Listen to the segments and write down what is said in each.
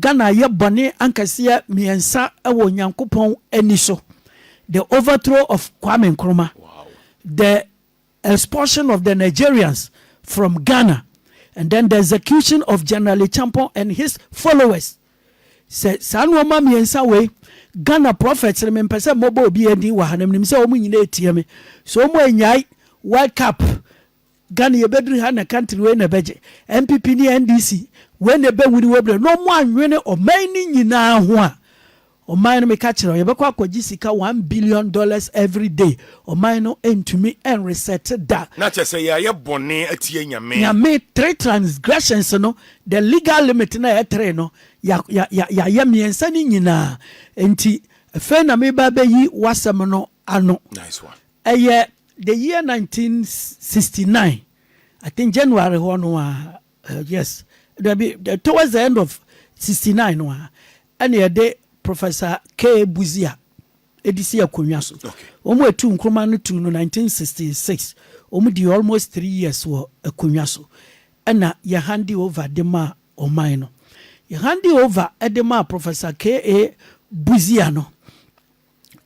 Ghana ye bone ankase miensa ewo Nyankopon ani so. The overthrow of Kwame Nkrumah. Wow. The expulsion of the Nigerians from Ghana, and then the execution of General Champon and his followers. Say Sanwoma miensa we Ghana prophets remember mobo obi edi wa hanam nim say omu nyina etie me. So omu enyai World Cup Ghana yebedri ha na country we na beje MPP ni NDC we na be wuri webre no mu anwene oman ni nyina ho a oman no me ka kire yebekọ akwaji sika $1 billion every day oman no entumi en reset da na chese ya bone atie nyame 3 transgressions no the legal limit na 3 no ya miensa ni nyina enti fe na me ba yi wasem no ano. Nice one. The year 1969, I think January yes, towards the end of 69 and the Professor K. Buzia edisi akonyaso. Omo etu Nkrumah no to 1966. Omo di almost 3 years wo akonyaso. And ya handi over the ma oman no. Ya handi over edema Professor K. Buzia no.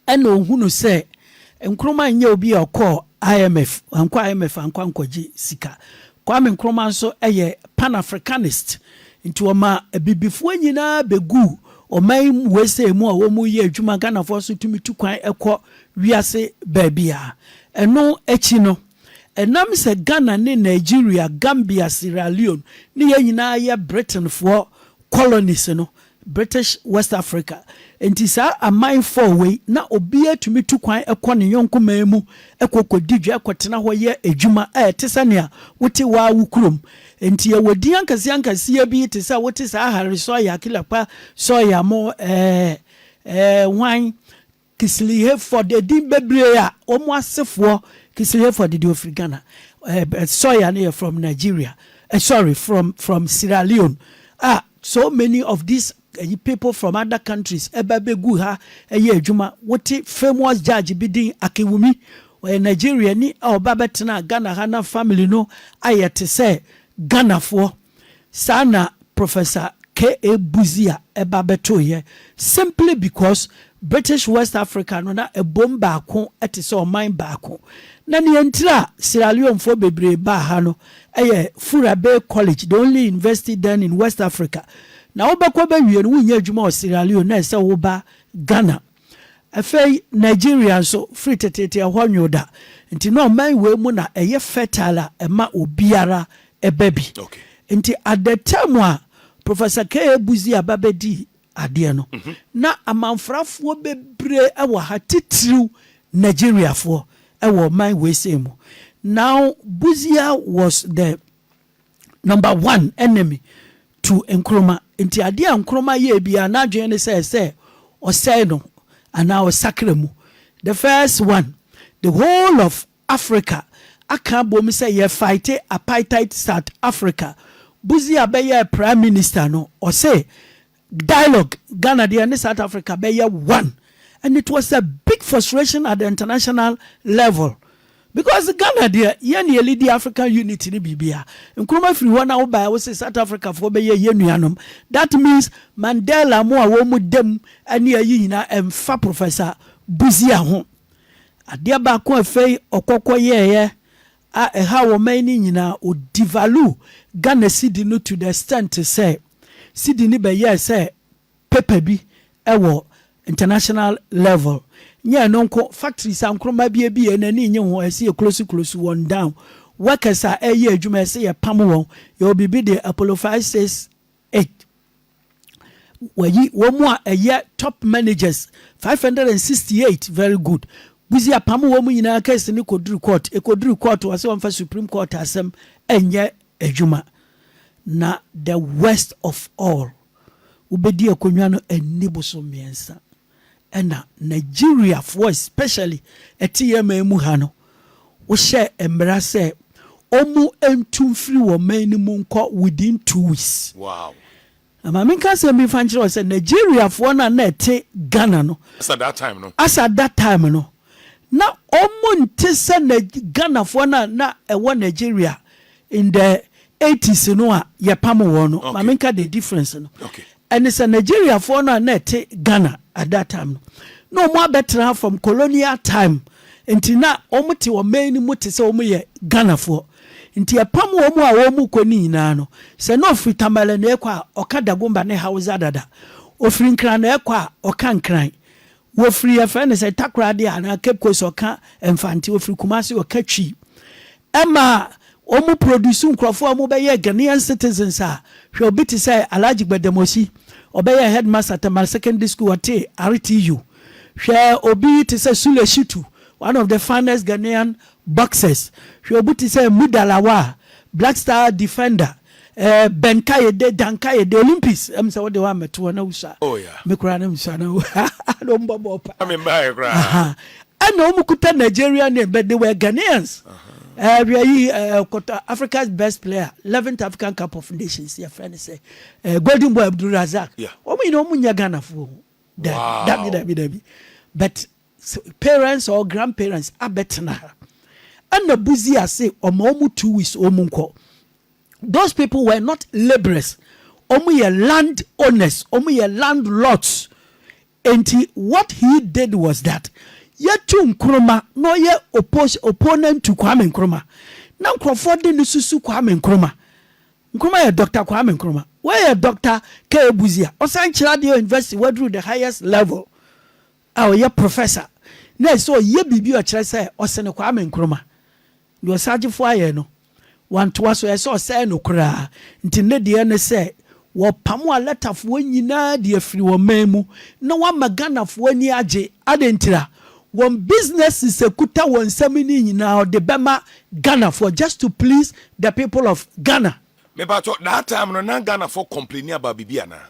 And ohunu say Nkrumah nye obi akọ IMF ankwa nkwaji sika. Kwame Nkrumah so pan-Africanist into oma bibifo nyina begu oman wese mu a wo mu ye adwuma Ghana for so tumi tukwan ekọ wiase baabia. Eno echi no enam se Ghana ne Nigeria, Gambia, Sierra Leone ne nyina ye Britain for colonies no, British West Africa. Enti sa amai for way na obia tumi tukwan ekọ ne yonko mamu ekokodidwa ekotena ho ye adwuma tesania wote wa wukurom. Enti ye wodi ankase ya bi te sa wote sa hare soya kilapa soya mo wine kislihe for the din bebre a omo asefo kislihe for the Ghana soya ne from Nigeria from Sierra Leone. So many of these people from other countries ebabegu ha adwuma wote famous judge bidin Akewumi Nigeria ni obabetena Ghana hana family no ayete say Ghana for sana Professor K. Buzia ebabeto ye simply because British West Africa no na ebom baako etese oman baako na ne entira Sierra Leone for bebre ba ha no Furabe College, the only university done in West Africa. Na obekwa ba wie no wunya adwuma o Sierra Leone na ese wo ba Ghana. Afei Nigeria so free tetete ahonyoda. Nti no man we mu na fertile ema obiara ebabi. Okay. Nti at the time Professor K. Buzia babedi ade no. Na amanfrafo bebre ewo ha titiriw Nigeria fo ewo man we same. Now Buzia was the number 1 enemy to Nkrumah. Inti ade Nkrumah ye bia na dwene say or say no and now sakremu. The first one, the whole of Africa aka bom say ye fight apartheid South Africa. Buzia be ye prime minister no or say dialogue Ghana and South Africa be ye one, and it was a big frustration at the international level. Because Ghana there, nearly the African unity ni bibia. Nkrumah free one now by was South Africa for be yenuanum. That means Mandela mo awo mu dem ani ayi nyina emfa Professor Buzia ho. Adia ba ko afei okokọ ye ha wo mani nyina o devalue Ghana cedi no to the extent to say cedi ni be ye say paper bi ewo international level. Nya nonko factories Nkrumah bi enani nye ho ese close one down. Workers are adwuma ese ye pam won ye obi the Apollo 568 wo top managers 568 very good. Buzia pam wo mu nyina case ni kodru court wase won Supreme Court asem enye adwuma. Na the worst of all ubedi akonwa no enibo so miensa. And Nigeria for especially etiyema emu ha no wo share emra say omu entum free wo mani mu nko within 2 weeks. Wow. Ama me kan say me fanchire say Nigeria for na ete Ghana no as at that time no na omu ntese na Ghana for na ewo Nigeria in the 80s no a ye pam wo no. Ma me kan the difference no. Okay. and it's a Nigeria for no net Ghana at that time. No more better from colonial time. Nti na omuti wa main muti se omu ye Ghana for. Nti apamu omu a omu koni ina no. Se no ofri tamale na ekwa okada gumba ne hausa dada. Ofri nkran na ekwa oka nkran. Wofri efene se takra de ana Cape Coast oka emfanti ofri Kumasi oka twi. Ema omu produce nkrofo omu be ye Ghanaian citizens a hwe obi ti say Alhaji Gbedemosi obeye headmaster Tamal Secondary School at RTU. Hwe obi ti say Sule Shitu, one of the finest Ghanaian boxers. Hwe obi ti say Mudalawa, Black Star defender. Benkaye de Dankaye de Olympics. Say what they want me to na usa. Oh yeah. Me kura na usa na. Don't bobo pa. I mean my kura. And no mukuta Nigeria name, but they were Ghanaians. Africa's best player, 11th African Cup of Nations. Your friend say, Golden Boy Abdul Razak. Yeah. Oh, we know Munya Ghana for that. But parents or grandparents are better now. And the busy I say, Omomu 2 weeks Omunko. Those people were not laborers. Omu land owners, omu landlords. And what he did was that yetu Nkrumah no ye opponent to Kwame Nkrumah. Now Crawford ni susu Kwame Nkrumah. Nkrumah ye Dr. Kwame Nkrumah. Where ye Dr. K. Buzia. Osan Chiradio University went through the highest level. Our ye professor. Na so ye bibi o kire say Osene Kwame Nkrumah. Yo saje fo aye no. Wan to so ye so say no kura. Nti ne de ne say wo pamo a letter fo nyina de afiri wo memu. Na wa magana fo ani age adentira. One business is a kuta one semini now the Bema Ghana for just to please the people of Ghana. Me ba that time no Ghana for complaining about Bibiana.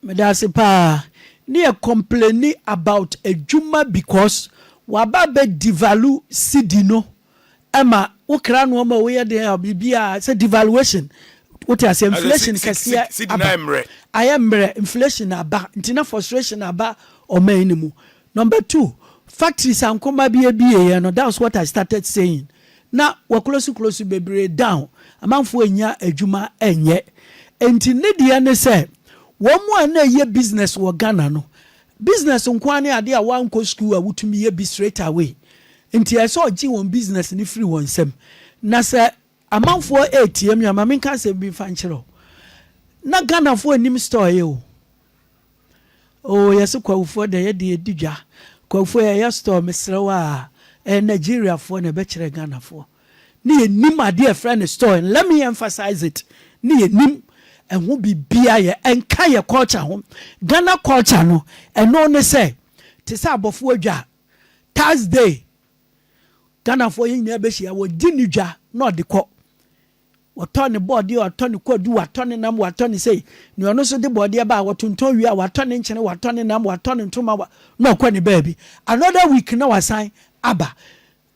Me da se pa near complaining about a juma because wababe devalue sidino Emma ukra no ma we de bibia say devaluation. What I say inflation kasia I am inflation aba ntina frustration aba o manimu. Number 2, factories and koma biye no, that's what I started saying. Now we close bebre down. Amanfo enya adwuma enye. Enti ne de ne say wo mo na ye business wo Ghana no. Business nkwane ade a wan ko school a wutumi ye be straight away. Enti I saw gi won business ni free won sem. Na say amanfo ATM ya mamen kan se bi fa nchiro. Na Ghana fo anim store ye o. Oh yes kwafo de ye de didwa. Kwafo ya store mesrewa Nigeria for na be kire Ghana for. Ni enim ade friend store and let me emphasize it. Ni enim enho bibia ye enka ye culture ho. Ghana culture no eno ne say te say abofo adwa Thursday Ghana for yin na be hia wo di ni dwa na de kọ. Watoni body watoni kodu watoni nam watoni say ni ono so de body ba watonton wi a watoni nchene watoni nam watoni ntoma no kwani baby another week na wasan aba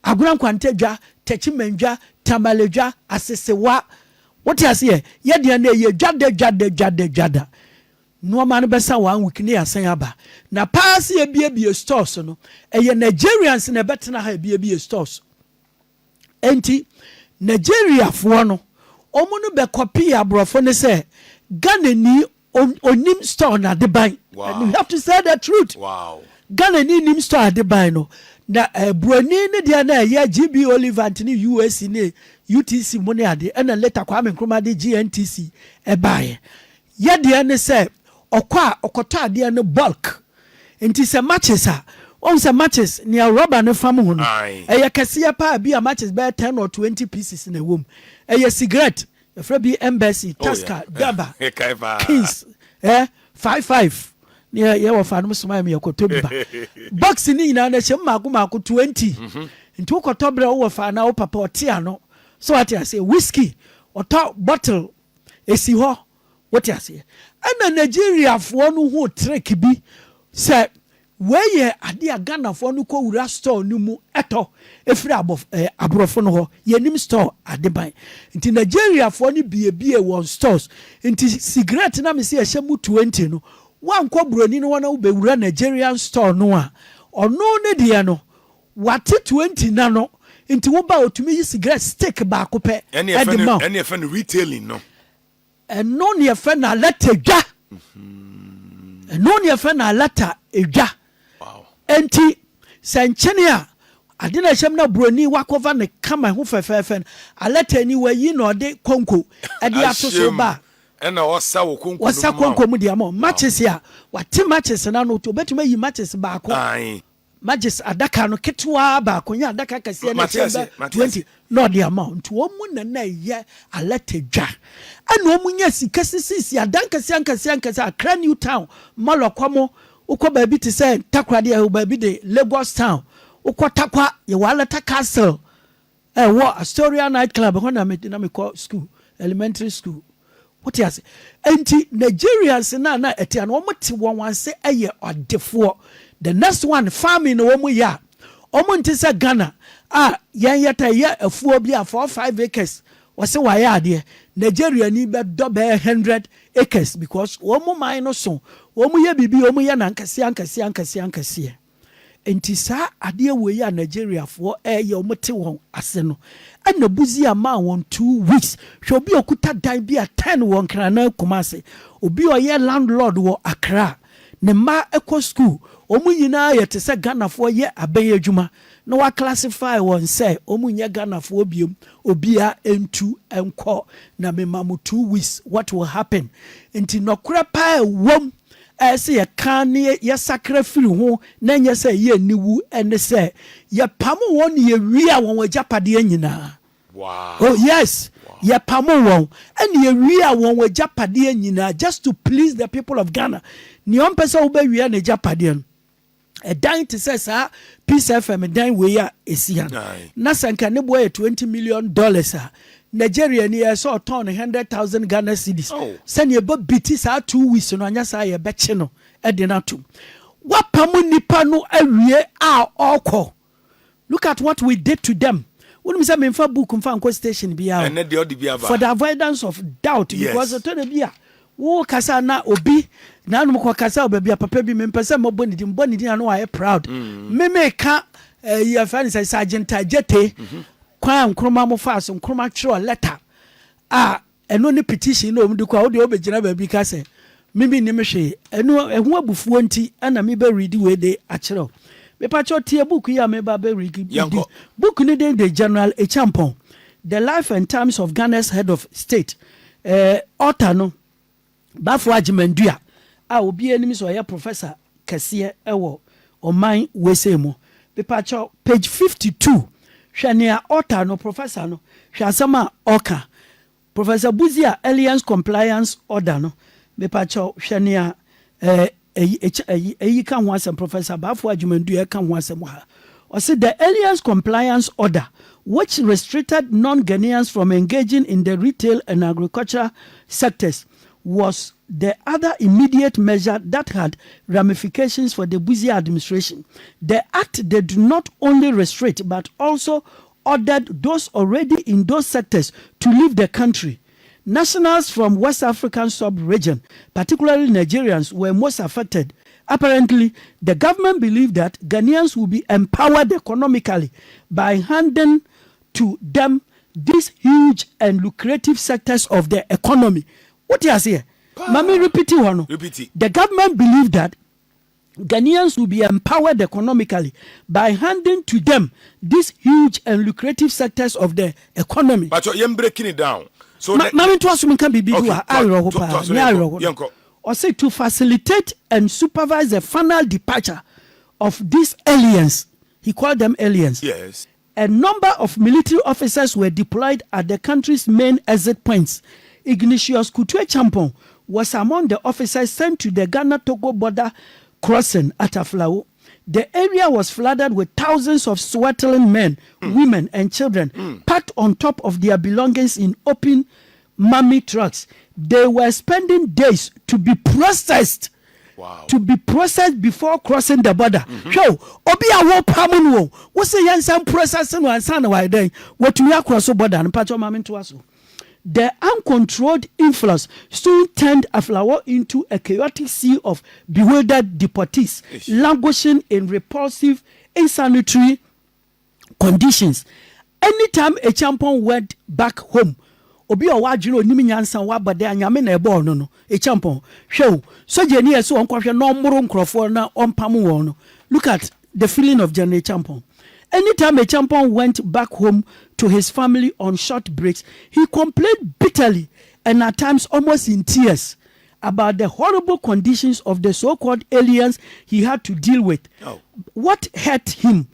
agura kwantedwa techimandwa tamaledwa asesewa what you say ye de na ye jada no man besa 1 week ni asan aba na pass ye bie stores no eye Nigerians na betena ha bie stores enti Nigeria for no omunu be copy abrofo ne say Ghana ni onim store na de ban. And you have to say the truth. Wow. Ghana ni nim store de ban no. Na broni ne dia na ya GB Olivant ni US ni UTC money ade and later Kwame Nkrumah de GNTC e bae. Ya dia ne say okota ade ne bulk. Enti se matches a on se matches ni a rubber ne fam ho no. E kase pa bi a matches be 10 or 20 pieces in a room. A cigarette, a Frebi Embassy, Tasca, Gaba, Kings, 5-5. Near your farm, smile me a cotoba. Boxing in an Magumaku 20. And took a tobra over for an opa portiano. So what I say, whiskey or top bottle, a sea what I say. And a Nigeria for one who trick be said. Where ye adia Ghana for no ko wura store no mu eto efiri abrofo no ho ye nim store adeban nti Nigeria for no bie won stores nti cigarette na me se ehye 20 no wan ko broni no wana be wura Nigerian store no a ono ne de no wate 20 na no nti wo ba otumi yi cigarette stick ba ko pe any FN retailing no no ne FN na letedwa no near friend a letter eja enti sanchene a ade na hyem na broni wakova ne kama ho fefefen a letter ni wayi na ode konko e de ato so ba ena osa wo konko wasa konko mu de mo matches ya wate matches na no to betuma yi matches ba ko matches adaka no ketwa ba ko nya adaka kase na 20 no the amount wo mu na ye a letter dwa ana wo mu nya sika sisi adanka siankase Accra New Town malokwamo ukọ baabi te say takrade e baabi de Lagos Town ukọ takwa ye waleta castle wo Astoria night club ho na me call school elementary school what you say enti Nigerians na etia no mo te won wanse eye odefo the next one farming no mo ya omo nti say Ghana yan yeta ye afuo bi a 4-5 acres wase waye ade Nigeria ni be do be 100 acres because omo man no so omo ye bibi omo ye na ankase enti sa ade we ya Nigeria for ye omo te won ase no ana buzi ama won 2 weeks hwe obi okuta dan bi a 10 won krana Kumase obi oye landlord wo Accra ne ma eco school omo nyina ye te se Ghana for ye abaye adwuma na wa classify won say omo nya Ghana for biom obia entu enko na me mamu 2 weeks what will happen enti nokura pa wom say ye kan ye sacrifice ho na nya say ye niwu ene say ye pamo won ye wi a won wajapade nyina wow oh yes ye pamo won and ye wi a won wajapade nyina just to please the people of Ghana ni on pesa wo ba wi na japade a dying to say sir peace FM dying we ya esian na sanka ne boy $20 million Nigeria ni so ton 100,000 Ghana cedis send ye bo biti sa 2 weeks no anya sa ye beche no e de na to wapamu nipa no awie a okọ look at what we did to them when we say me fa book mfa nko station bia for the avoidance of doubt because to the bia wo kasa na obi na no ko kasa obi bia papa bi me mpese mo boni di na no I proud me ka ye fa ni say sergeant Ajete kwa nkroma mo fa so nkroma twere letter eno ne petition no mdu kwa wo de obegina ba bi ka se mimi ni mehwe eno ehu abufuo nti ana me be read we de akere me pa cho tie book ya me ba be read book ni de General Echampong the life and times of Ghana's head of state author no bafo agimandua obi enim so ya professor kase ewo oman wesemo me pa cho page 52 hwania author no professor no hwasama oka Professor Buzia Alliance Compliance Order no me pa cho hwania kan ho asem Professor Bafo Adwumandu kan ho asem ha o say the Alliance Compliance Order which restricted non-Ghanaians from engaging in the retail and agriculture sectors was the other immediate measure that had ramifications for the Buzia administration. The act did not only restrict but also ordered those already in those sectors to leave the country. Nationals from West African sub-region, particularly Nigerians, were most affected. Apparently, the government believed that Ghanaians would be empowered economically by handing to them these huge and lucrative sectors of the economy. What you say? Mami repeat it. Repeat it. The government believed that Ghanaians will be empowered economically by handing to them these huge and lucrative sectors of the economy. But you're breaking it down. So Mami to assume can be or say to facilitate and supervise the final departure of these aliens. He called them aliens. Yes. A number of military officers were deployed at the country's main exit points. Ignatius Kutwe Champong was among the officers sent to the Ghana-Togo border crossing at Aflao. The area was flooded with thousands of sweating men, women, and children packed on top of their belongings in open mummy trucks. They were spending days to be processed. Wow. To be processed before crossing the border. So, obi awo pamuno. What say yansam processing one son why then? What we across the border and pacho mamin to us. The uncontrolled influx soon turned Aflao into a chaotic sea of bewildered deportees, languishing in repulsive, insanitary conditions. Anytime a champion went back home, obi o wadwene onim nyansa wabade anyame na ebo no no e champon hwe soje ni eso onkwahwe no mmoro nkrofo na ompam won no. Look at the feeling of General Champon. Anytime a Champon went back home to his family on short breaks, he complained bitterly and at times almost in tears about the horrible conditions of the so-called aliens he had to deal with. Oh. What hurt him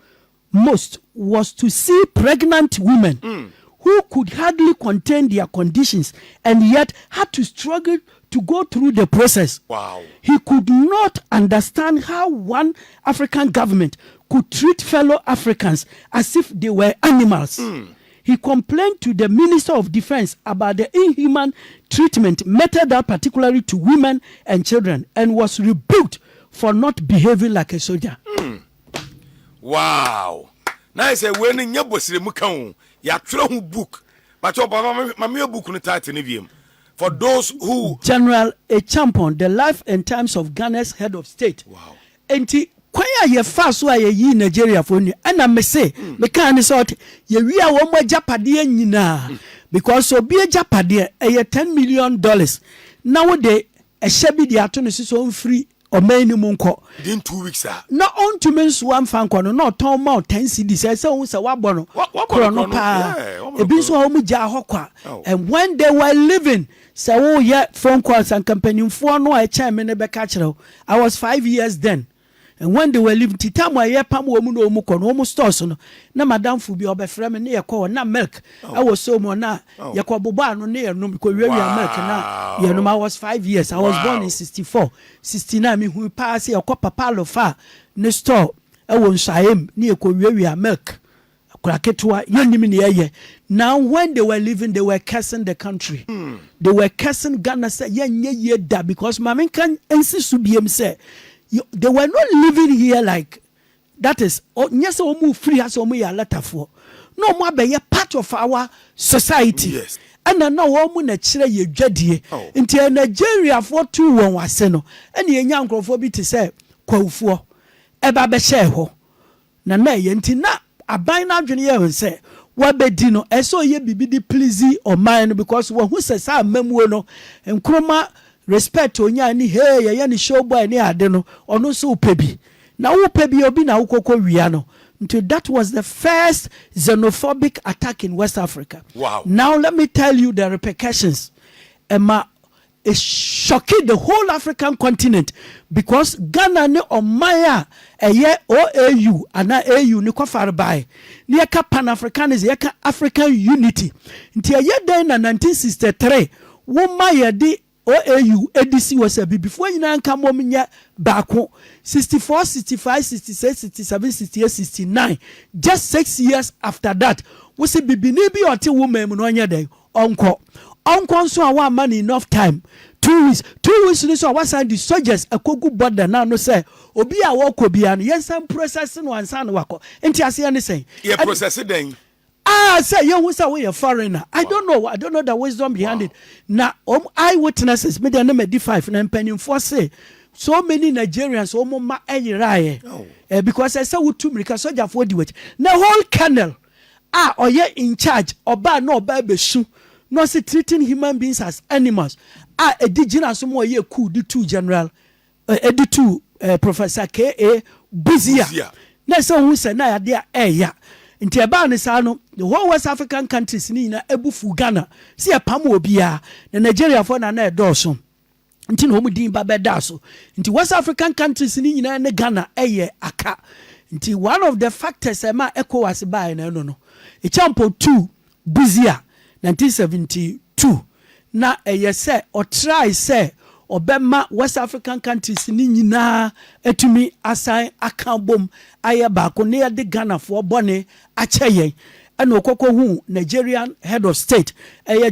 most was to see pregnant women who could hardly contain their conditions and yet had to struggle to go through the process. Wow. He could not understand how one African government could treat fellow Africans as if they were animals. He complained to the Minister of Defense about the inhuman treatment meted out particularly to women and children and was rebuked for not behaving like a soldier. Wow. Now I say when you bosire mu kan ya twerɛ book. But your mama book no title ni wiem. For those who General Champon, the life and times of Ghana's head of state. Wow. Enti kwaya ye fa so aye yi Nigeria for ni ana me say me kan ni sort ye wi a wo mo japade nyina because obi japade e $10 million na wo de e hye bi de ato no so mfiri o man ni mu nko within 2 weeks na on to men so am fan nko no ton ma 10 cedi say won say wabo no kro no pa e bi so ho mu ja hokwa and when they were living say wo ye phone calls and company for no e chen me ne be ka kire I was 5 years then. And when they were living, Titam wa ye pam wo mu no mu kono mu stores no na madam fu bi obefrɛ me ne ye kɔ na milk I was so mo na ye kɔ boba no ne ye no ko wiawia milk na ye no I was 5 years I was born in 64 69 me hu pass ye kɔ papa lo fa ne store e wo nsaem ne ye kɔ wiawia milk akraketwa ye nim ne ye. Now when they were living they were cursing the country. They were cursing Ghana say ye nye ye da because mama kan ensi su biem say they were not living here like that is yes omu free as omu ya letterfo no mo be part of our society. Yes. And na omu na kire ye dwadie nti Nigeria for two won wase no ene ye nya nkrofo bi te say kwawufuo e ba be share ho na ye nti na aban na adwene ye ho say wabedi no eso ye bibi di please OMAN because wo hu say sa mamuo no nkroma respect onya ni hey ya ni show boy ni ade no ono so pebi na wo pebi obi na ukoko wia no until that was the first xenophobic attack in West Africa. Wow. Now let me tell you the repercussions. Emma is shocking the whole African continent because Ghana ne omaya eye OAU ana AU ni kwafare bai ni yaka Pan-Africanism yaka African unity nti eye den na 1963 wo maye di OAU ADC was a before you know come on back 64 65 66 67 68 69 just 6 years after that we say bibi ni bi oti woman no anya den onko so our man enough time 2 weeks so was the soldiers akogu border now no say obi a wako bia no yensam process no ansa no wako enti ase ne say ye process den say you who say we a foreigner. I don't know the wisdom behind it. Now eyewitnesses me dey na me 5 na penny for say so many Nigerians ma because I say we two America soldier for the wait. The whole colonel oye in charge oba no oba besu no say treating human beings as animals. Indigenous mo ye cool the two general Professor K.A. Buzia. Na so who say na ya ya nti eba ne sa no the whole West African countries ni na ebufu Ghana si epam obia na Nigeria for na edoso nti no mu din ba beda so nti West African countries ni nyina ne Ghana eye aka nti one of the factors ema ECOWAS by na no Echampo 2 Buzia 1972 na eye say or try say obema West African countries ni nyina etumi assign akambom aye ba ko ne de Ghana for bone acheyen ena okoko hu Nigerian head of state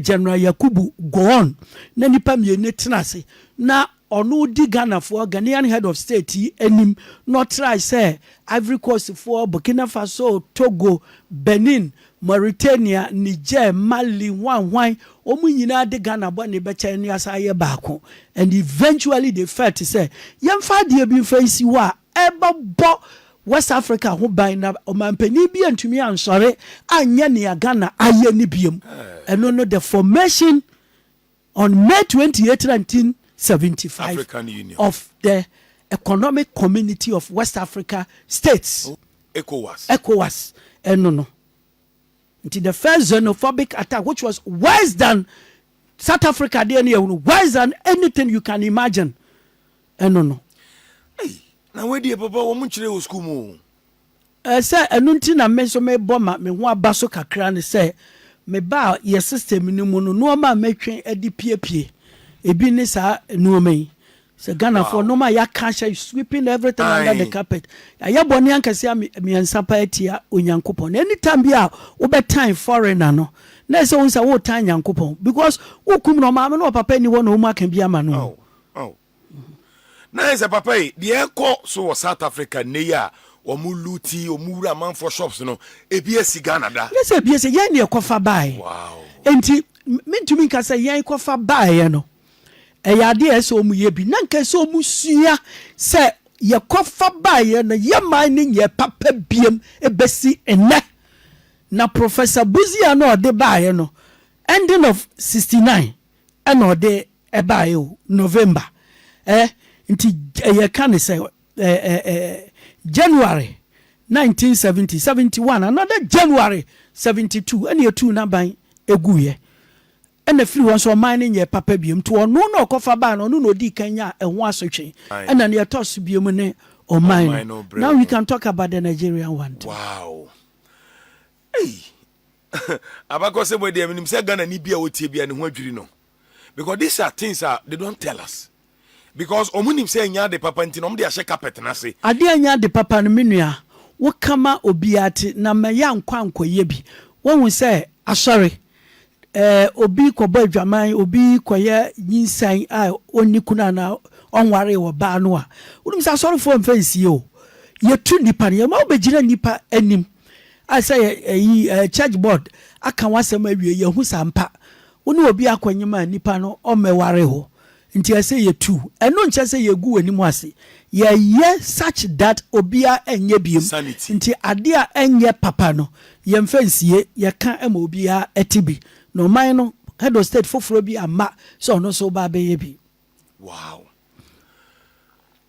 General Yakubu Gowon na nipa miene tenase na ono di Ghana for Ghanaian head of state enim not try say Ivory Coast for Burkina Faso, Togo, Benin, Mauritania, Niger, Mali, wan omu nyina de Ghana bone be che ni asaye baako and eventually they felt to say yemfa de bi fancy wa eba bo West Africa ho ban na omampani bi antumi ansore anya ne Ghana aye ne biem eno no the formation on May 28 1975 African Union of the Economic Community of West Africa States, ECOWAS eno no until the first xenophobic attack which was worse than South Africa worse than anything you can imagine eno no na wedi papa wo munchire wo school mu say enu nti na me so me boma me ho aba so kakra ne say me ba ye system ni mu no ma metwen adi piepie ebi ni sa nuoma yi say Ghana for no ma ya cash sweeping everything under the carpet ya boni ankase me ensa pa etia onyankopon anytime bia wo be time foreigner no na say won say wo time nyankopon because wo kum no ma me no papa ni wo no mu aka bia ma no na ese papa e de ekọ so South Africa ne ya omuluti omura man for shops no ebi esi Ghana da yes ebi esi yen ne ekofa bai wow enti mentumi nka say yen ekofa bai no eyade ese omu ye bi na nka ese omu sua say ye kofa bai no ye man ne ye papa biem ebesi ene na Professor Buzia no de bai no ending of 69 and no de bai November nti ye can say January 1970 71 another January 72 and ye two na ban eguye and the free one so mining ye papa biem to no no kofa ba no no di kanya e ho asotwe and then ye toss biem ne o mine now we can talk about the Nigerian one too. Wow hey abako se boy dem nim se Ghana ni bia wotie bia ne ho adwiri no because these are things that they don't tell us. Because omunim say nya de papa nti no de ahye carpet na se ade anya de papa no menua wo kama obiate na maya nkwankoye bi won say asori obi kobo adwaman obi koye nyinsan a onni kuna na onware wo ba no a wonum say asori fo mfansie o ye tu nipa ne ma obegina nipa anim I say church board aka wasem awie ye hu sampa woni obi akwanyema nipa no o meware ho nti I say ye two eno nche say ye gu ani mu ase ye such that obia enye biem nti ade a enye papa no ye mfansie ye ka ema obia etibi no man no head of state foforo bi ama so no so ba be ye bi wow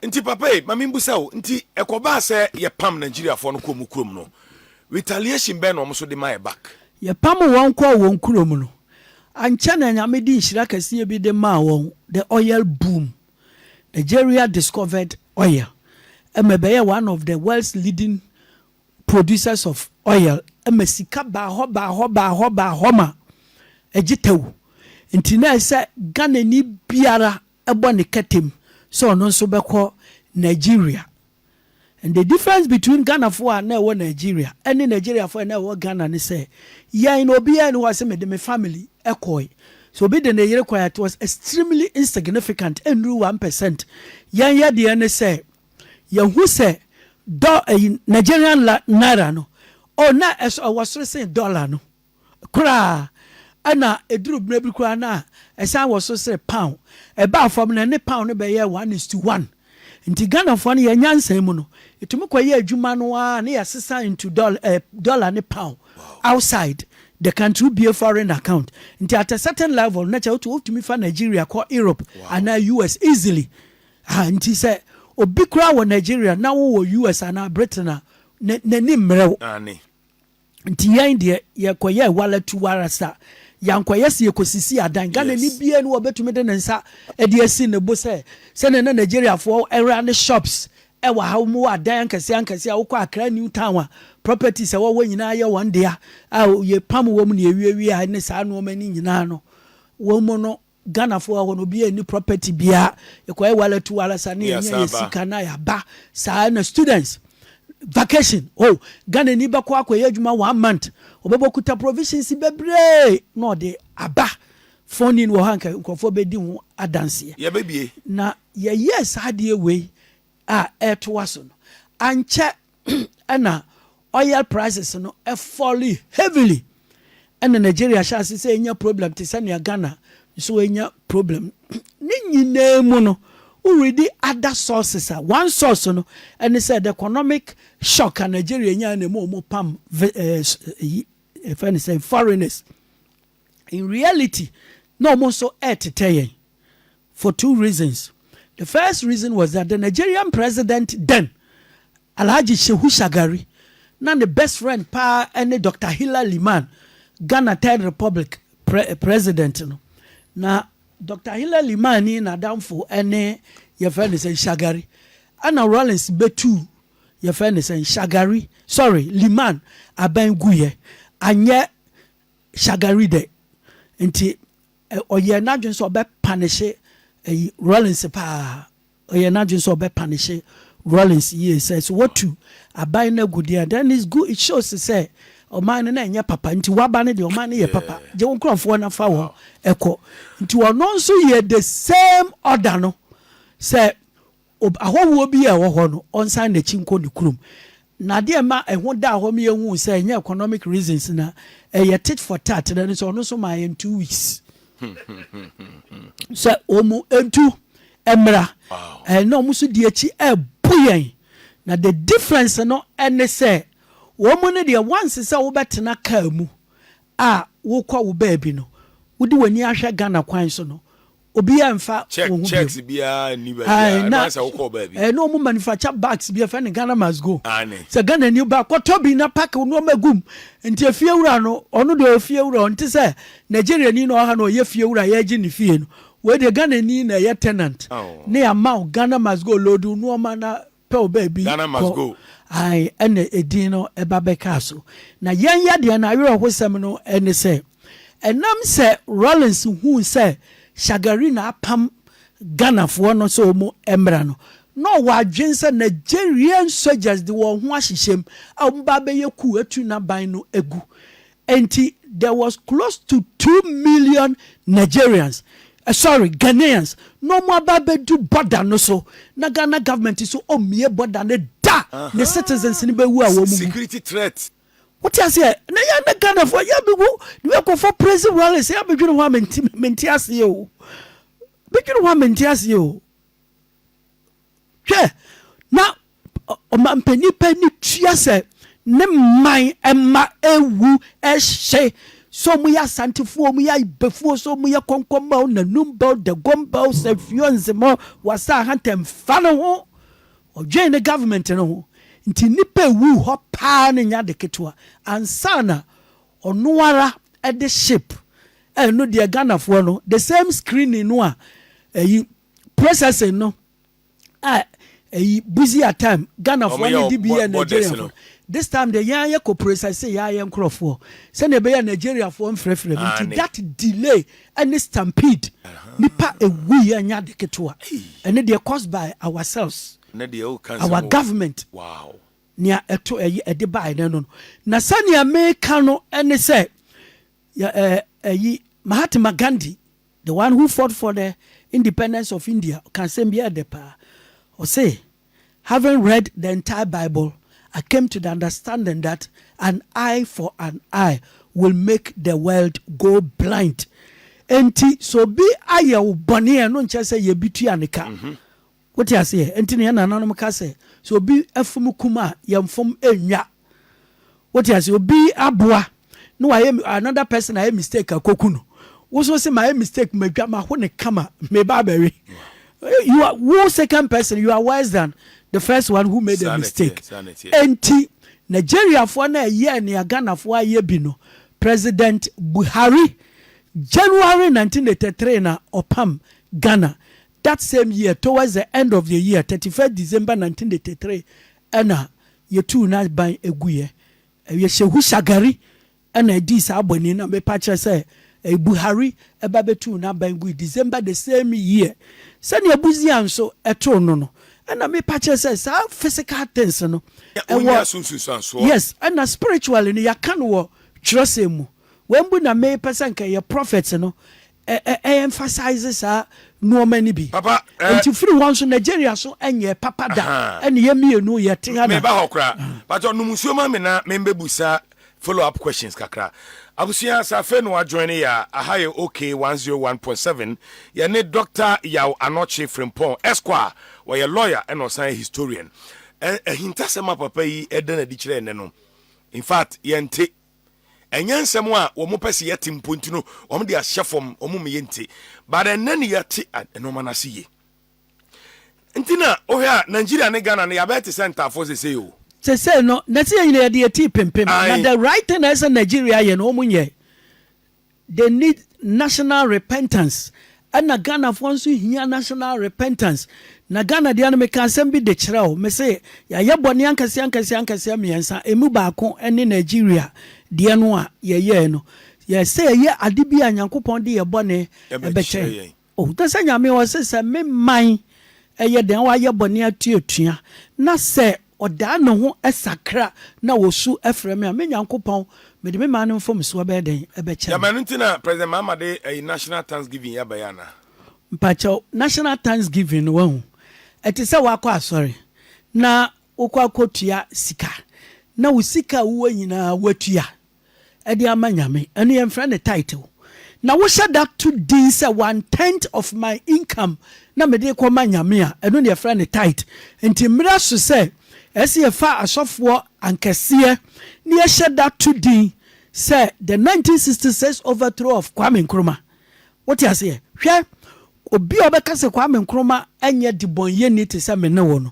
nti papa mami mbusa o nti ekoba say ye pam Nigeria for no komu krom no retaliation be no mo so de my back ye pam won kwa won krom no ancha na nyame di nhira kase bi de ma won the oil boom. Nigeria discovered oil. Emebeye one of the world's leading producers of oil. Emesika ba homa ejitewu. Nti na say Ghana ni biara ebo ne ketem so no so beko Nigeria. And the difference between Ghana for and now Nigeria, any Nigeria for now Ghana ni say, ya in obia no was me family ekoi. So be the year quiet was extremely insignificant and 1%. Yan ya the ene say, ya who say Nigerian naira no. Oh na as I was saying dollar no. Kra ana edru brebi kra na esan was so say pound. E ba from na ne pound be ye 1:1. Nti Ghana for na yanyansa mu no etumi kwaye adwuma no a na yasesa into dollar ne pound outside the country be a foreign account nti at a certain level na cha to me for Nigeria call Europe and US easily nti say obi kura wo Nigeria na wo US and Britain na ni mrew nti yan de ye kwaye wala tu warasa yankoye se ekosisi adan Ghana ni bia no obetumi de nsa e de asi ne bo se na Nigeria for era ne shops e wa hawo mu adan ankase a wo kwa Accra New Town properties e wo nyina ye one day ye pam wo mu ne ewie ne sa no mani nyina no wo mu no Ghana for wo no bia ni property bia e kwaye wala tu wala sa ne ye sika na ya ba sa na students vacation Ghana ni ba kwa akoye adwuma 1 month obebokuta provisions bebre no de aba phone in wo hanka nkofo bedi ho adanse ye bebie na ye yes ade we to waso no anche ana oil prices no e fall heavily and Nigeria sha say enya problem te say na Ghana so enya problem ni nyina mu no read other sources. One source, no, and they said the economic shock and Nigeria and more pam if I say foreigners. In reality, no more so for two reasons. The first reason was that the Nigerian president then, Alhaji Shehu Shagari, now the best friend pa and Dr. Hila Liman, Ghana Third Republic president. Now Dr. Hila Liman na down for any your friend is Shagari. Anna Rollins Betu, your friend is Shagari. Sorry, Liman Abenguye. Anye Shagari de. Nti oye na dwen so be punish Rollins pa. Oye na dwen so be punish Rollins ye says what to abai na gudia. Then it's good. It shows to say Oman na enya papa nti wabane de Oman ye papa je won krofo na fa wo eko nti wono nso ye the same order no say ahowo bi e wo ho no onsan na chinko ne kurum na de ma ehwo da ho me hu say enya economic reasons na ye tit for tat na so no so ma in 2 weeks so omu entu emra no musu di echi e buyen na the difference no ene say woman de once say wo betena ka mu a wo kwa wo baabi no wodi wani ahwe Ghana kwan so no obi amfa checks bia ni ba na say wo kwa baabi no mu manufacture bags bia fa ne Ghana must go say Ghana ni ba kwato bi na pack no magum nti afie wura no ono de afie wura nti say Nigeria ni no ha no ye fie wura ye gi ni fie no we de Ghana ni na ye tenant ne amount Ghana must go load no ma na pe baby Ghana must go ai ene edino eba beka so na yen yade na awere hosem no ene se enam se Rollins hu se Shagari na apam Ghana fo no so mu emra no wadwen se Nigerian soldiers de won ho ahyehyem a mba be yeku atu na ban no egu enti there was close to 2 million Nigerians Ghanaians no more do border no so na Ghana government is so omie border ne da the citizens ni be wu a wo mu security threat what you say na ya na Ghana for ya be wo we go for president Rollins ya be dwene ho menti ase o be dwene ho menti ase o hwe na o man pani tua se ne man emma ewu ehye so mu ya santifuo mu ya befuo so mu ya konkomba na numba de gomba se fionze mo wasa hantem fa no ho odwen the government no ho nti nipa wu ho pa ne nya de ketwa ansana onoara e de ship no de Ghana fo no the same screening no a processing no busy at time Ghana for any DBA Nigeria this time the yan ye ko process ya yan crofo say na be Nigeria for mfrefre nti that delay and stampede nipa ewu ya nya de keto and they caused by ourselves our government wow nia eto e de buy no na sania America no ene say Mahatma Gandhi the one who fought for the independence of India can say be the pa or say having read the entire Bible I came to the understanding that an eye for an eye will make the world go blind. Enti so be aye wo bone no nche say ye bitu anika. What you say? Enti ne na nanom ka say so be afum kuma ye mfom enwa. What you say? Obi aboa no another person I mistake akoku no. Wo so say my mistake madwa ma ho ne kama me ba beri. You are one second person you are worse than the first one who made a mistake. Enti Nigeria for na ye ne Ghana for aye bi no President Buhari January 1983 na opam Ghana that same year towards the end of the year 31st December 1983 ana ye tu na ban eguye ye Shehu Shagari ana di sa aboni na me pa say Buhari eba betu na ban gu December the same year sani abuzi anso eto no and I me patch says physical things no yes and spiritually no ya kan wo trusemu when bu na me person ka your prophets no emphasizes no many be papa until free one so Nigeria so enye papa da and ye mienu ye te ha me ba hokra but onu musuo ma me na membebusa follow up questions kakra Abusia safe no join ya ahaye OK 101.7 ya ne Dr. Yaw Anokye Frimpong Esquire wa lawyer and osan historian. Hintasema papa yi eden adi kire ne no. In fact, yente enyansem a wo mo pese yete mponti no wo de ahyefom wo mo yente. But enen yete enoma na siye. Ntina ohia Nigeria ne Ghana ne yabete center for say o. Say no, that's in the tea pimpim. And the right thing as a Nigeria, you know, they need national repentance. And na Ghana wants to hear national repentance. Na Ghana the enemy can send be the chrow. Me say, ya boni ankasi miensa, emu baako ene Nigeria, the anwa, no. Ya say, adibi a nyankopon di boni ebeche. Oh, that's a nyame was say, me mine, den wa boni atuatua. Na say, oda no ho esakra na wosu efrem a menyankopon me de me ma no fom so obeden ebeche. Ya manuntina President Mahama de a national thanksgiving ya bayana. Mpacho national thanksgiving wo. Eti se wakọ asori na ukwa kotua sika. Na wo sika wo nyina watua. E de amanyame ene yem friend the title. Na wo sha that to din say 1/10 of my income na me de ko manyame a eno ne friend the title. Enti mira so say esi fa asofo ankese ni ehye that to din say the 1966 overthrow of Kwame Nkrumah. What you say? Hwe obi obeka se Kwame Nkrumah enye dibonye ni te se me ne wo no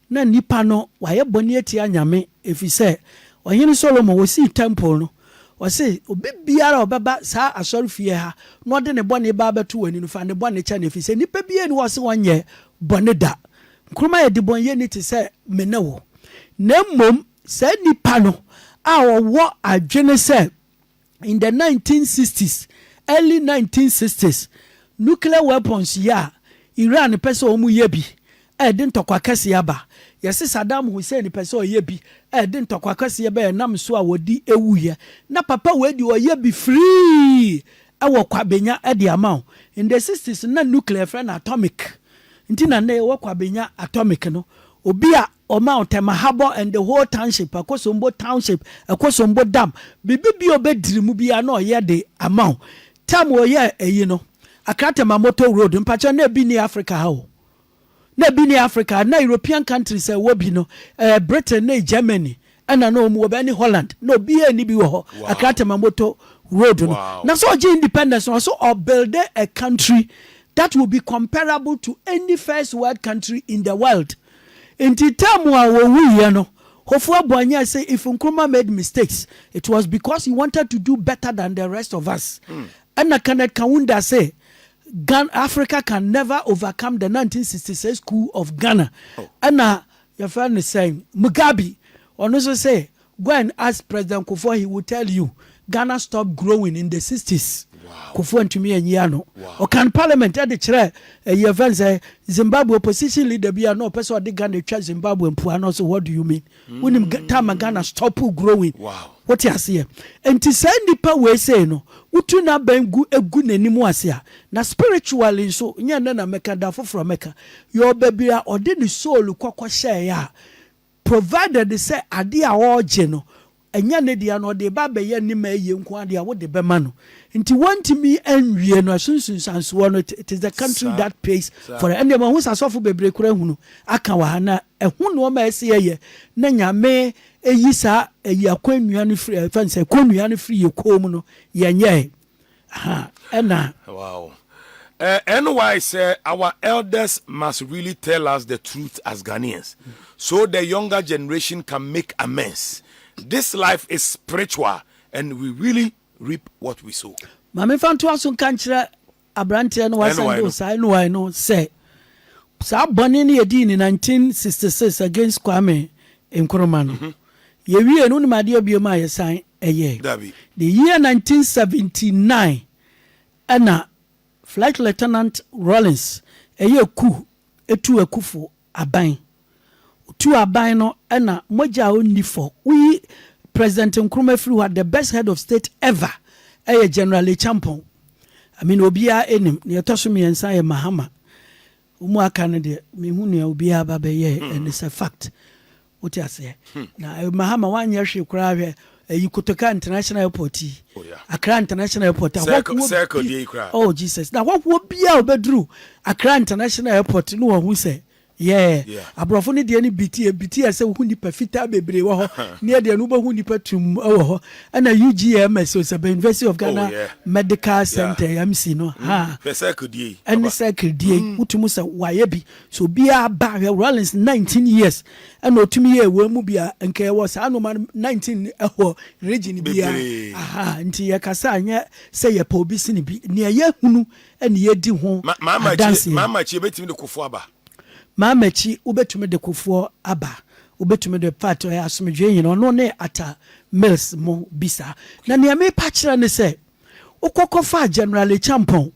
na nipa no waye boni ati anyame efi se ohene Solomon wo si temple no wo se obi biara obeba sa asori fie ha no de ne boni ba beto wani no fa ne boni cha ne efi se nipa bia ni wo se wonye boni da Nkrumah ye dibonye ni te se me ne wo na mom se nipa no a wo adwene se in the 1960s early 1960s nuclear weapons ya Iran pese omu yebi din tokwa kase yaba yesi Saddam Hussein pese o yebi din tokwa kase yaba nam so a wodi ewuye na papa wedi o yebi free wo kwabenya de amount in the 60s na nuclear friend atomic ntina na wo kwabenya atomic no obi a Omao Mahabo and the whole township, Akosombo township, Akosombo dam, bibi obedri mubia no ye de amount. Tam wo ye Akrate Mamoto road, mpacha ne bi ni Africa how. Ne bi ni Africa, na European countries wobi no, Britain ne Germany, and no mo be ni Holland. No bi ni bi wo Akrate Mamoto road no. Na so independence no so or build a country that will be comparable to any first world country in the world. Inti tamu a wo no hofo aboanya say if Nkrumah made mistakes it was because he wanted to do better than the rest of us. And Kenneth Kaunda say Africa can never overcome the 1966 coup of Ghana. And your friend is saying Mugabe also say go and ask President Kufuor, he will tell you Ghana stopped growing in the 60s. Kufuor and to me and Yano. Or can Parliament at the chair your friend say Zimbabwe opposition leader be no person they Ghana try Zimbabwe and Puano. So what do you mean? When him time Ghana stop growing. Wow. What you see? And to send the power say no, utuna bengu egu nenimu asia. Na spiritually so nya na meka da from meka. Your baby or the soul kwa share ya. Provided they say adia or geno. Enya ne dia no de ba be ye ni ma ye nko ade a wo de be ma no nti want me enwie no asunsun sanso no it is the country that pays for and dem hu sasofo bebre kura hunu aka wa na ehunu no ma ese ye na nyame eyisa eyi akwanua no free fanse akwanua no free ekom no ye nye ena wow. And why say our elders must really tell us the truth as Ghanaians so the younger generation can make amends. This life is spiritual and we really reap what we sow. Mame fanto aso kanchira abrante no wasando sai no I know say sa boni ne yedi in 1966 against Kwame Nkrumah no. Ye wie no ma de obioma ye san eye. The year 1979 ana Flight Lieutenant Rollins eye ku etu akufo aban tu aban no na moja onifo we President Nkrumah free had the best head of state ever General Champon. I mean obia enim ne toso me ensa ye Mahama umu aka ne de me hu ne obia ba be ye and it's a fact what you say na Mahama wan ye hwe kura hwe Kotoka International Airport. Oh yeah. Accra International Airport. Sarkodie cry. Oh Jesus. Now what will be our bedroom? Accra International Airport. No one who say. Yeah. Abrofo ne de ne BT ase hu nipa fita bebre wo ho. Ne de no ba hu nipa tum ho. Na UGM so say University of Ghana Medical Center MC no. Ha. Sarkodie. And Sarkodie utumu say waye bi. So bia ba Rollins 19 years. And otumi ye we mu bia enke wo sa no man 19 ho region bia. Aha, nti ye kasa anya say ye pa obi sini bi. Ne ye hunu ene ye di ho. Mama chi betimi de kofo aba. Mamachi ubetume de kufuo aba ubetume de pato ya asumdwe yin no ne ata mills mo bisa na ne me pa kire ne se ukokofa general champon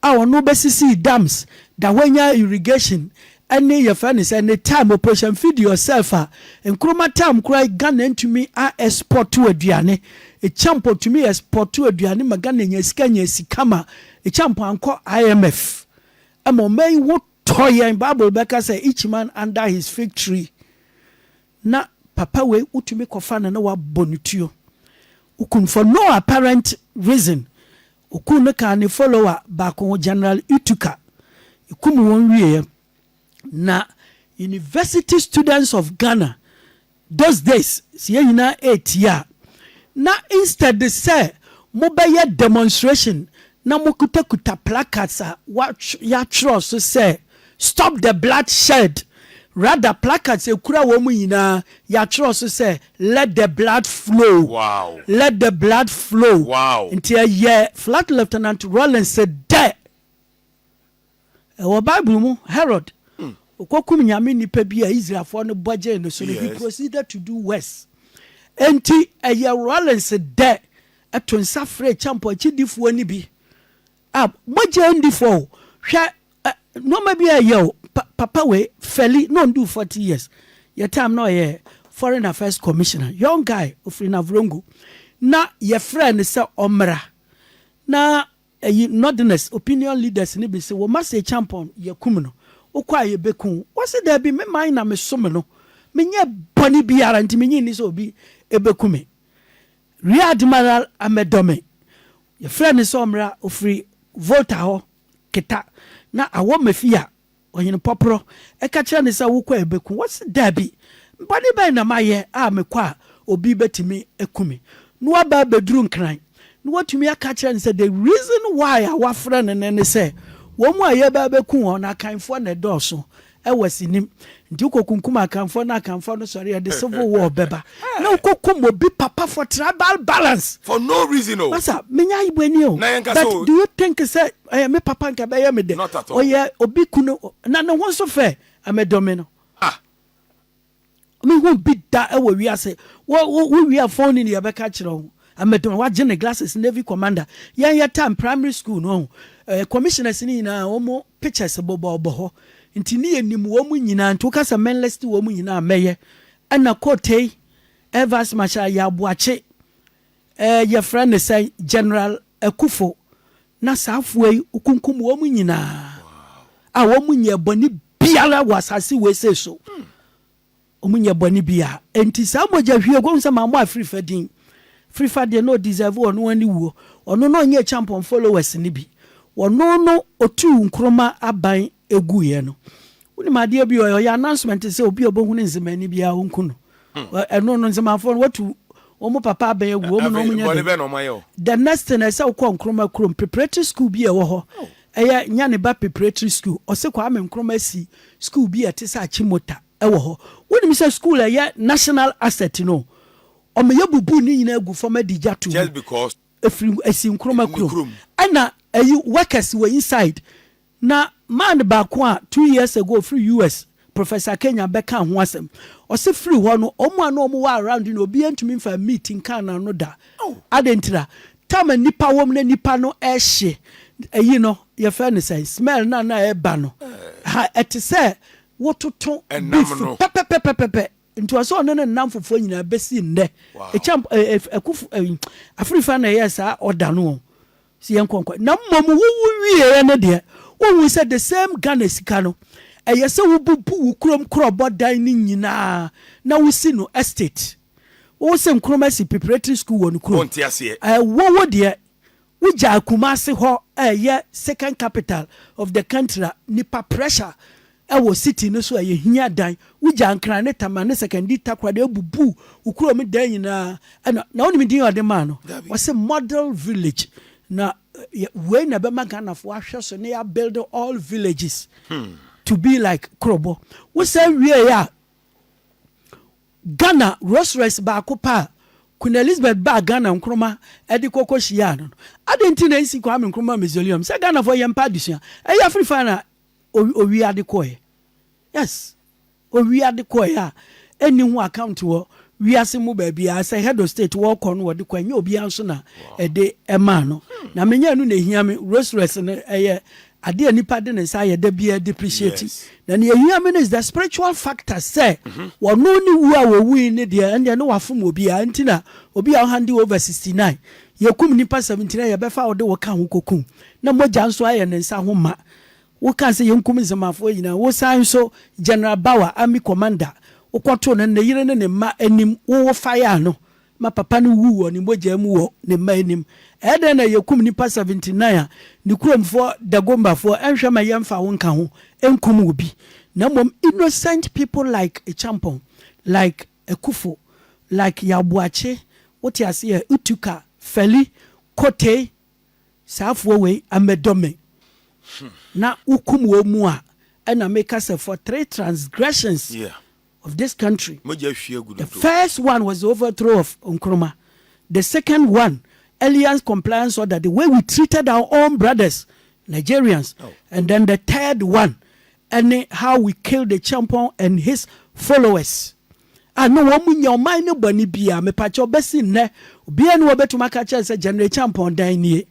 a wono besisi dams da wanya irrigation any your friend is any time operation feed yourself nkroma time kura Ghana ntumi a export to aduane e champo to me export to aduane magana nya sika ma e champo anko IMF amo mai wo toy in Bible Becca say each man under his fig tree. Na papa we utumi kofana na wa bonutuo. Ukun for no apparent reason. Ukun ne ka ne follower back on General Ituka. Ikumu won wie na university students of Ghana those days siya yina 8 year. Na instead they say mobile demonstration na mokuta placards ya trust say stop the bloodshed. Rather placards ekura wo mu yina ya trust say let the blood flow. Wow. Let the blood flow. Wow. Until yeah, Flat Lieutenant Rollins said that. Our Bible mu Herod. Okokum nyame nipa bi a Israel for no budget no so he proceeded to do worse. Enti Rollins said that aton safre champo chidifo ni bi. Budget ndifo. Hwa no maybe a yo papa we fairly no do 40 years your time no yeah foreign affairs commissioner young guy ofrina vrongo na your friend say omra na northerners opinion leaders ni be say we must say champion ye kum no okwa ye bekun what's there be me mind na me some no me nye boni biara nti me nyi ni so obi ebekume rear admiral amedome your friend is omra ofri volta ho kita na awo mafia onyin popro e ka kire ne sa wo kwa ebeku what's there be body by na maye a me kwa obi betimi ekumi no aba bedru nkran no watumi aka kire ne say the reason why our friend ne say wo mu aye ba beku won na kanfo na doso e wasinim nti kokunkum akanfo na akanfo no sori the civil war beba na kokum obi papa for tribal balance for no reason no masa menya ibweni o but do you think say me papa nka be ye me de oye obi kuno na no won so fe amedome no me won bi da e wo wiase wo wi afon ni ye be ka kire ho amedome wa gene glasses navy commander ya time primary school no commissioners ni na omo pictures bobo ho nti ni enim wo mu nyina nto kasa menless wo mu nyina meye ana kote evers masha ya boache your friend say General Akufo na safwe ukunkum wo mu nyina a wo mu nye boni biara wasase we say so omunye boni bia enti samoja hwie go nsa mamo afrifadin frifade no deserve ono ani wo ono no nye champion followers ni bi ono no otu nkroma aban eguye no woni made bi o ya announcement say obi obohu ne nzemani bia wonku no eno no nzemafo watu omo papa aban egu omo no munya the next thing say ukọ nkroma krom preparatory school bi e wo ho eya nya ne ba preparatory school o se kwa ame nkroma si school bi e te sa chimota e wo ho woni mi say school eya national asset no o me yabubu ni nyina egu former dija to just because esi nkroma krom ana ayi workers were inside na man back 2 years ago free US Professor Kenya Beka ho asem o se free ho no omo ana omo wa around no obi antumi fa meeting kan na no da adentira tama nipa wom na nipa no ehye ayi no ye fa ne say smell na e ba no ha etese wototo pepe nti waso no nam fofo nyina besi nde e champ ekufu afrifa na yes a oda no si enkonkwa na mmom wo wie ne de wo said the same Ghana sika no eyese wo bubu wo krom krobo dan ni nyina na wo si no estate wo se Nkrumah si preparatory school wɔ no kuro wonte ase wo de wogya Kumasi hɔ second capital of the country nipa pressure ɛwɔ city no so hia dan wogya Nkran ne Tama ne secondary takwa de bubu ukuro mi dan nyinaa na wonim din ɔde ma no wɔse model village na we na bɛma Ghana fo ahwɛ so ne ya build all villages to be like Krobo wo say wie ya Ghana Rolls Royce baako pa Queen Elizabeth ba Ghana Nkrumah edi koko hia no adenti na nsi Kwame Nkrumah mausoleum say Ghana for yempa disua eya free fana owi ade koye yes owi ade koye a eni hu account wo wiase mu ba bia say head of state wo kɔ no wode kwanya obi anso na ede ema no na menya nu na hia me Rolls Royce no ade anipa de ne nsa yɛ da bia depreciate na ne ehia me is the spiritual factor say wono ni wu a wo wu ni de ende no wafom obi a ntina obi a handi over 69 yekum nipa 79 ye befa wo de wo ka ho kokum na mogya nso ayɛ ne nsa ho ma wo kan se yenkum nsamafo yina wo san so General Bawa army commander wo kɔto no ne yire ne ma anim wo fire no ma papa no wu wɔ ne mogya mu wɔ ne ma anim ɛdɛ na yekum nipa 79 a ne kuromfo dagombafo ɛhwɛ ma yɛmfa wo nka ho enkum obi na mom innocent people like Champon like Ekufo like Yabuache what you see Utuka Feli Kote Safo we amedome na ukum wo mu a ɛna make us for 3 transgressions of this country. The first one was the overthrow of Nkrumah. The second one, alliance compliance order, the way we treated our own brothers, Nigerians. And then the third one, and how we killed the Champion and his followers. I know woman your mind no bunny bia me pacho besi ne bia no beto makacha say General Champion dan nie.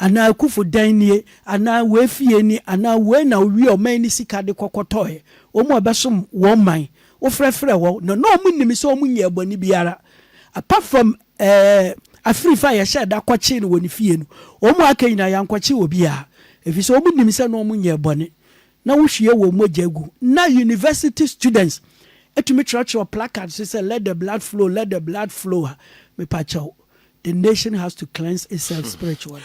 Ana Kufu dan nie, ana we fie ni, ana we na wi o man ni sika de kokotoe. Omo abesom wo man. Wo frefre wo no mu nim so mu nya bani biara. Apart from Afrifa ya sha da kwachi no woni fie no. Omo aka ina ya nkwachi obi a. Efi so omo nim se no mu nya bani. Na wo hwie wo mogya gu. Na university students etumi church or placards say let the blood flow, let the blood flow. Me pacho. The nation has to cleanse itself spiritually.